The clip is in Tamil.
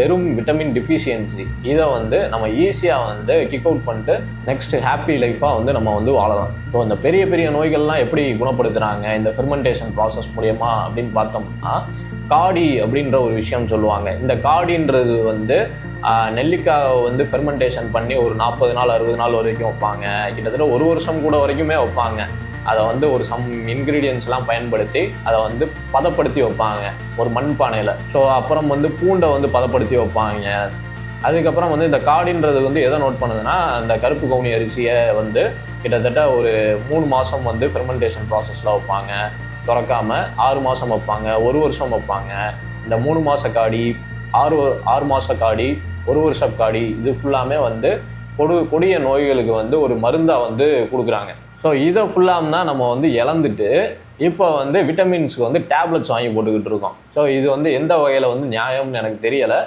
வெறும் விட்டமின் டிஃபிஷியன்சி இதை வந்து நம்ம ஈஸியாக வந்து கிக் அவுட் பண்ணிட்டு நெக்ஸ்ட் ஹாப்பி லைஃபாக வந்து நம்ம வந்து வாழலாம். ஸோ இந்த பெரிய பெரிய நோய்கள்லாம் எப்படி குணப்படுத்துகிறாங்க இந்த ஃபெர்மெண்டேஷன் ப்ராசஸ் மூலயமா அப்படின்னு பார்த்தோம்னா, காடி அப்படின்ற ஒரு விஷயம் சொல்லுவாங்க. இந்த காடின்றது வந்து நெல்லிக்காயை வந்து ஃபெர்மெண்டேஷன் பண்ணி ஒரு 40 நாள் 60 நாள் வரைக்கும் வைப்பாங்க. கிட்டத்தட்ட 1 வருஷம் கூட வரைக்குமே வைப்பாங்க. அதை வந்து ஒரு சம் இன்க்ரீடியன்ஸ்லாம் பயன்படுத்தி அதை வந்து பதப்படுத்தி வைப்பாங்க ஒரு மண்பானையில். ஸோ அப்புறம் வந்து பூண்டை வந்து பதப்படுத்தி வைப்பாங்க. அதுக்கப்புறம் வந்து இந்த காடின்றது வந்து எதை நோட் பண்ணுதுன்னா, இந்த கருப்பு கவுனி அரிசியை வந்து கிட்டத்தட்ட ஒரு 3 மாதம் வந்து ஃபெர்மெண்டேஷன் ப்ராசஸில் வைப்பாங்க. திறக்காமல் 6 மாதம் வைப்பாங்க, 1 வருஷம் வைப்பாங்க. இந்த 3 மாத காடி, 6 மாத காடி, 1 வருஷ காடி, இது ஃபுல்லாமே வந்து கொடிய நோய்களுக்கு வந்து ஒரு மருந்தாக வந்து கொடுக்குறாங்க. ஸோ இதை ஃபுல்லாம்னா நம்ம வந்து இழந்துட்டு இப்போ வந்து விட்டமின்ஸ்க்கு வந்து டேப்லெட்ஸ் வாங்கி போட்டுக்கிட்டு இருக்கோம். ஸோ இது வந்து எந்த வகையில் வந்து நியாயம்னு எனக்கு தெரியலை.